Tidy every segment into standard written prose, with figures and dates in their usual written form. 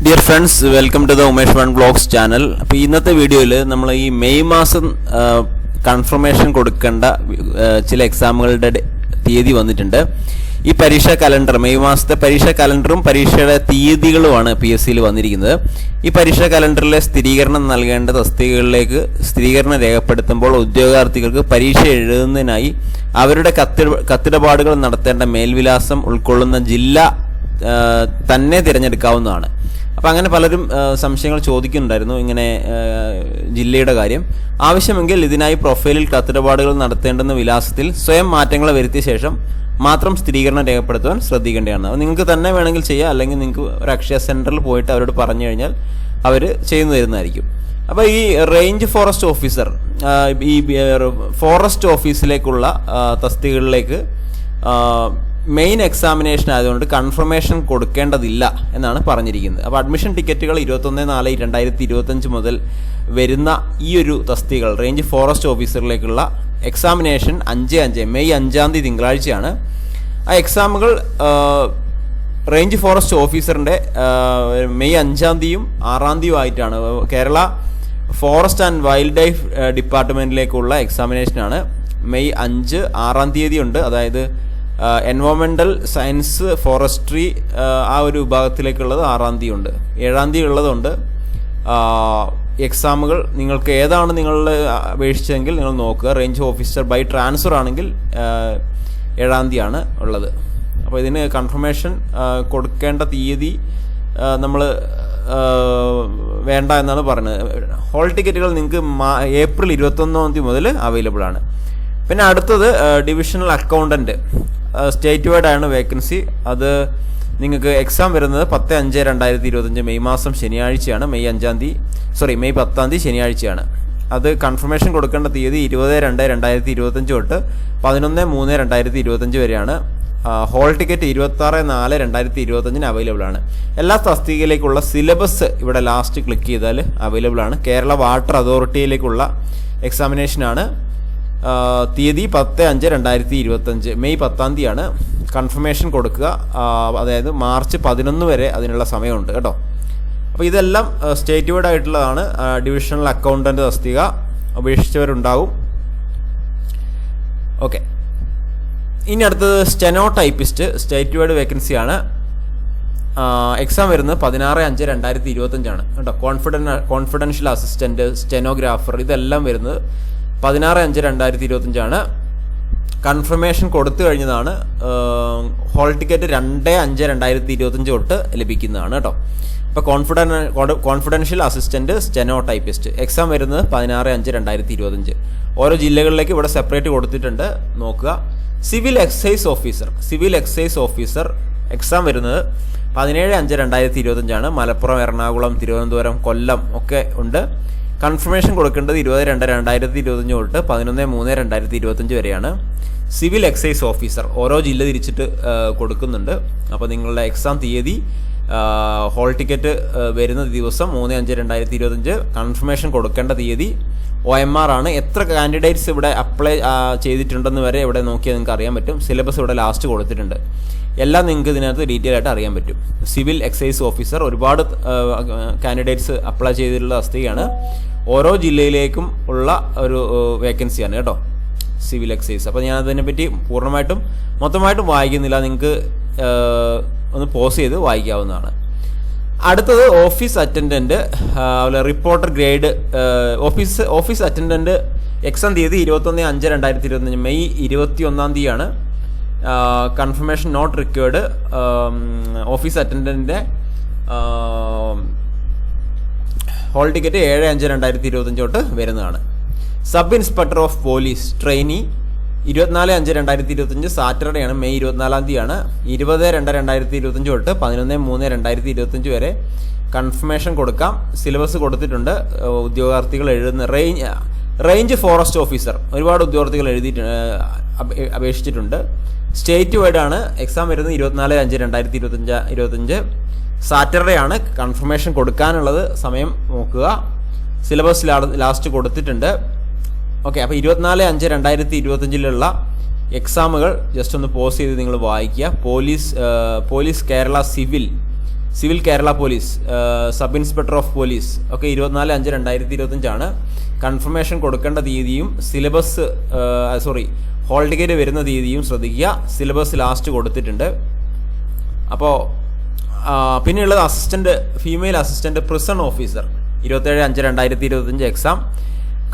Dear friends, welcome to the Umesh one blogs channel. അപ്പോൾ ഇന്നത്തെ വീഡിയോയിൽ നമ്മൾ ഈ മെയ് മാസം കൺഫർമേഷൻ കൊടുക്കേണ്ട ചില എക്സാമുകളുടെ തീയതി വന്നിട്ടുണ്ട്. ഈ പരീക്ഷാ കലണ്ടർ, മെയ് മാസത്തെ പരീക്ഷാ കലണ്ടറും പരീക്ഷയുടെ തീയതികളുമാണ് PSC വന്നിരിക്കുന്നത്. ഈ പരീക്ഷാ കലണ്ടറിലെ സ്ഥിരീകരണം നൽകേണ്ട തസ്തികകളിലേക്ക് സ്ഥിരീകരണം രേഖപ്പെടുത്തുമ്പോൾ ഉദ്യോഗാർത്ഥികൾക്ക് പരീക്ഷ എഴുതുന്നതിനായി അവരുടെ കത്തിടപാടുകൾ നടത്തേണ്ട മേൽവിലാസം ഉൾക്കൊള്ളുന്ന ജില്ല തന്നെ തിരഞ്ഞെടുക്കാവുന്നതാണ്. അപ്പോൾ അങ്ങനെ പലരും സംശയങ്ങൾ ചോദിക്കുന്നുണ്ടായിരുന്നു, ഇങ്ങനെ ജില്ലയുടെ കാര്യം. ആവശ്യമെങ്കിൽ ഇതിനായി പ്രൊഫൈലിൽ കത്തിടപാടുകൾ നടത്തേണ്ടുന്ന വിലാസത്തിൽ സ്വയം മാറ്റങ്ങൾ വരുത്തിയ ശേഷം മാത്രം സ്ഥിരീകരണം രേഖപ്പെടുത്തുവാൻ ശ്രദ്ധിക്കേണ്ടതാണ്. അപ്പോൾ നിങ്ങൾക്ക് തന്നെ വേണമെങ്കിൽ ചെയ്യാം, അല്ലെങ്കിൽ നിങ്ങൾക്ക് ഒരു അക്ഷയ സെൻറ്ററിൽ പോയിട്ട് അവരോട് പറഞ്ഞു കഴിഞ്ഞാൽ അവർ ചെയ്തു തരുന്നതായിരിക്കും. അപ്പോൾ ഈ റേഞ്ച് ഫോറസ്റ്റ് ഓഫീസർ, ഈ ഫോറസ്റ്റ് ഓഫീസിലേക്കുള്ള തസ്തികകളിലേക്ക് മെയിൻ എക്സാമിനേഷൻ ആയതുകൊണ്ട് കൺഫർമേഷൻ കൊടുക്കേണ്ടതില്ല എന്നാണ് പറഞ്ഞിരിക്കുന്നത്. അപ്പോൾ അഡ്മിഷൻ ടിക്കറ്റുകൾ 21/4/2025 മുതൽ വരുന്ന ഈ ഒരു തസ്തികകൾ റേഞ്ച് ഫോറസ്റ്റ് ഓഫീസറിലേക്കുള്ള എക്സാമിനേഷൻ മെയ് 5 തിങ്കളാഴ്ചയാണ്. ആ എക്സാമുകൾ റേഞ്ച് ഫോറസ്റ്റ് ഓഫീസറിൻ്റെ മെയ് 5 6 ആയിട്ടാണ്. Kerala forest and wildlife ഡിപ്പാർട്ട്മെൻറ്റിലേക്കുള്ള എക്സാമിനേഷനാണ്. മെയ് 5, 6 ഉണ്ട്. അതായത് എൻവയോൺമെൻ്റൽ സയൻസ്, ഫോറസ്ട്രി ആ ഒരു വിഭാഗത്തിലേക്കുള്ളത് 6 ഉണ്ട്. 7 ഉള്ളതുണ്ട്. എക്സാമുകൾ നിങ്ങൾക്ക് ഏതാണ് നിങ്ങൾ അപേക്ഷിച്ചതെങ്കിൽ നിങ്ങൾ നോക്കുക. റേഞ്ച് ഓഫീസർ ബൈ ട്രാൻസ്ഫർ ആണെങ്കിൽ 7 ആണ് ഉള്ളത്. അപ്പോൾ ഇതിന് കൺഫർമേഷൻ കൊടുക്കേണ്ട തീയതി നമ്മൾ വേണ്ട എന്നാണ് പറയുന്നത്. ഹോൾ ടിക്കറ്റുകൾ നിങ്ങൾക്ക് ഏപ്രിൽ 21 മുതൽ അവൈലബിൾ ആണ്. പിന്നെ അടുത്തത് ഡിവിഷണൽ അക്കൗണ്ടൻറ്റ്, സ്റ്റേറ്റ് വൈഡ് ആണ് വേക്കൻസി. അത് നിങ്ങൾക്ക് എക്സാം വരുന്നത് 10/5/2025 മെയ് മാസം ശനിയാഴ്ചയാണ്. മെയ് 10 ശനിയാഴ്ചയാണ്. അത് കൺഫർമേഷൻ കൊടുക്കേണ്ട തീയതി 20/2/2025 തൊട്ട് 11/3/2025 വരെയാണ്. ഹോൾ ടിക്കറ്റ് 26/4/2025 അവൈലബിൾ ആണ്. എല്ലാ തസ്തികയിലേക്കുള്ള സിലബസ് ഇവിടെ ലാസ്റ്റ് ക്ലിക്ക് ചെയ്താൽ അവൈലബിൾ ആണ്. കേരള വാട്ടർ അതോറിറ്റിയിലേക്കുള്ള എക്സാമിനേഷനാണ്. തീയതി 10/5/2025 മെയ് 10 കൺഫർമേഷൻ കൊടുക്കുക. അതായത് മാർച്ച് 11 വരെ അതിനുള്ള സമയമുണ്ട് കേട്ടോ. അപ്പോൾ ഇതെല്ലാം സ്റ്റേറ്റ് വൈഡ് ആയിട്ടുള്ളതാണ്. ഡിവിഷണൽ അക്കൗണ്ടൻറ്റ് തസ്തിക അപേക്ഷിച്ചവരുണ്ടാവും. ഓക്കെ, ഇനി അടുത്തത് സ്റ്റെനോ ടൈപ്പിസ്റ്റ്, സ്റ്റേറ്റ് വൈഡ് വേക്കൻസിയാണ്. എക്സാം വരുന്നത് 16/5/2025 കേട്ടോ. കോൺഫിഡൻഷ്യൽ അസിസ്റ്റൻറ്റ്, സ്റ്റെനോഗ്രാഫർ, ഇതെല്ലാം വരുന്നത് 16/5/2025 കൺഫർമേഷൻ കൊടുത്തു കഴിഞ്ഞതാണ്. ഹോൾ ടിക്കറ്റ് 2/5/2025 തൊട്ട് ലഭിക്കുന്നതാണ് കേട്ടോ. അപ്പോൾ confidential assistant, steno typist exam വരുന്നത് 16/5/2025. ഓരോ ജില്ലകളിലേക്ക് ഇവിടെ സെപ്പറേറ്റ് കൊടുത്തിട്ടുണ്ട്, നോക്കുക. സിവിൽ എക്സൈസ് ഓഫീസർ എക്സാം വരുന്നത് 17/5/2025. മലപ്പുറം, എറണാകുളം, തിരുവനന്തപുരം, കൊല്ലം ഒക്കെ ഉണ്ട്. കൺഫർമേഷൻ കൊടുക്കേണ്ടത് 20/2/2025 തൊട്ട് 11/3/2025 വരെയാണ്. സിവിൽ എക്സൈസ് ഓഫീസർ ഓരോ ജില്ല തിരിച്ചിട്ട് കൊടുക്കുന്നുണ്ട്. അപ്പോൾ നിങ്ങളുടെ എക്സാം തീയതി, ഹോൾ ടിക്കറ്റ് വരുന്ന ദിവസം 3/5/2025, കൺഫർമേഷൻ കൊടുക്കേണ്ട തീയതി, OMR ആണ്. എത്ര കാൻഡിഡേറ്റ്സ് ഇവിടെ അപ്ലൈ ചെയ്തിട്ടുണ്ടെന്ന് വരെ ഇവിടെ നോക്കിയാൽ നിങ്ങൾക്ക് അറിയാൻ പറ്റും. സിലബസ് ഇവിടെ ലാസ്റ്റ് കൊടുത്തിട്ടുണ്ട്. എല്ലാം നിങ്ങൾക്ക് ഇതിനകത്ത് ഡീറ്റെയിൽ ആയിട്ട് അറിയാൻ പറ്റും. സിവിൽ എക്സൈസ് ഓഫീസർ ഒരുപാട് കാൻഡിഡേറ്റ്സ് അപ്ലൈ ചെയ്തിട്ടുള്ള തസ്തികയാണ്. ഓരോ ജില്ലയിലേക്കും ഉള്ള ഒരു വേക്കൻസിയാണ് കേട്ടോ, സിവിൽ എക്സൈസ്. അപ്പോൾ ഞാൻ അതിനെപ്പറ്റി മൊത്തമായിട്ടും വായിക്കുന്നില്ല, നിങ്ങൾക്ക് ഒന്ന് പോസ് ചെയ്ത് വായിക്കാവുന്നതാണ്. അടുത്തത് office attendant, reporter grade office attendant exam തീയതി 21/5/2025 May 21 confirmation not required. Office അറ്റൻഡൻറ്റിൻ്റെ ഹോൾ ടിക്കറ്റ് 7/5/2025 തൊട്ട് വരുന്നതാണ്. Sub inspector of police trainee 24/5/2025 Saturday ആണ്, മെയ് 24 20/2/2025 തൊട്ട് 11/3/2025 വരെ കൺഫർമേഷൻ കൊടുക്കാം. സിലബസ് കൊടുത്തിട്ടുണ്ട്. ഉദ്യോഗാർത്ഥികൾ എഴുതുന്ന റേഞ്ച് ഫോറസ്റ്റ് ഓഫീസർ ഒരുപാട് ഉദ്യോഗാർത്ഥികൾ അപേക്ഷിച്ചിട്ടുണ്ട്. സ്റ്റേറ്റ് വൈഡ് ആണ്. എക്സാം വരുന്നത് 24/5/2025 സാറ്റർഡേ ആണ്. കൺഫർമേഷൻ കൊടുക്കാനുള്ളത് സമയം നോക്കുക. സിലബസ് ലാസ്റ്റ് കൊടുത്തിട്ടുണ്ട്. ഓക്കെ, അപ്പോൾ 24/5/2025 എക്സാമുകൾ ജസ്റ്റ് ഒന്ന് പോസ് ചെയ്ത് നിങ്ങൾ വായിക്കുക. Police Kerala civil civil Kerala police, sub inspector of police ഒക്കെ 24/5/2025 കൺഫർമേഷൻ കൊടുക്കേണ്ട തീയതിയും സിലബസ് ഹോൾ ടിക്കറ്റ് വരുന്ന തീയതിയും ശ്രദ്ധിക്കുക. സിലബസ് ലാസ്റ്റ് കൊടുത്തിട്ടുണ്ട്. അപ്പോൾ പിന്നെയുള്ളത് female assistant prison officer 27/5/2025 exam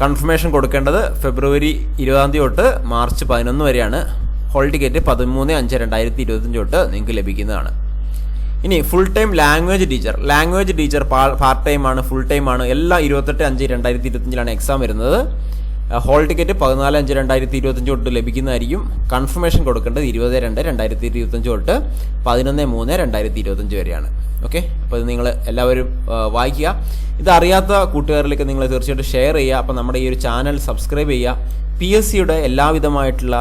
confirmation കൊടുക്കേണ്ടത് ഫെബ്രുവരി 20 തൊട്ട് മാർച്ച് 11 വരെയാണ്. ഹോൾ ടിക്കറ്റ് 13/5/2025 തൊട്ട് നിങ്ങൾക്ക് ലഭിക്കുന്നതാണ്. ഇനി full time language teacher part time ആണ്, ഫുൾ ടൈം ആണ്, എല്ലാം 28/5/2025 എക്സാം വരുന്നത്. ഹോൾ ടിക്കറ്റ് 14/5/2025 തൊട്ട് ലഭിക്കുന്നതായിരിക്കും. കൺഫർമേഷൻ കൊടുക്കേണ്ടത് 20/2/2025 തൊട്ട് 11/3/2025 വരെയാണ്. ഓക്കെ, അപ്പോൾ ഇത് നിങ്ങൾ എല്ലാവരും വായിക്കുക. ഇതറിയാത്ത കൂട്ടുകാരിലേക്ക് നിങ്ങൾ തീർച്ചയായിട്ടും ഷെയർ ചെയ്യുക. അപ്പോൾ നമ്മുടെ ഈ ഒരു ചാനൽ സബ്സ്ക്രൈബ് ചെയ്യുക. PSCയുടെ എല്ലാവിധമായിട്ടുള്ള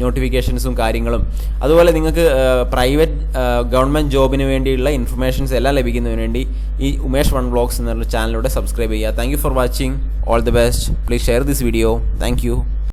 നോട്ടിഫിക്കേഷൻസും കാര്യങ്ങളും അതുപോലെ നിങ്ങൾക്ക് പ്രൈവറ്റ് ഗവൺമെൻറ് ജോബിന് വേണ്ടിയുള്ള ഇൻഫർമേഷൻസ് എല്ലാം ലഭിക്കുന്നതിന് വേണ്ടി ഈ ഉമേഷ് വൺ വ്ളോഗ്സ് എന്നുള്ള ചാനലിലൂടെ സബ്സ്ക്രൈബ് ചെയ്യുക. Thank you for watching. All the best. Please share this video. Thank you.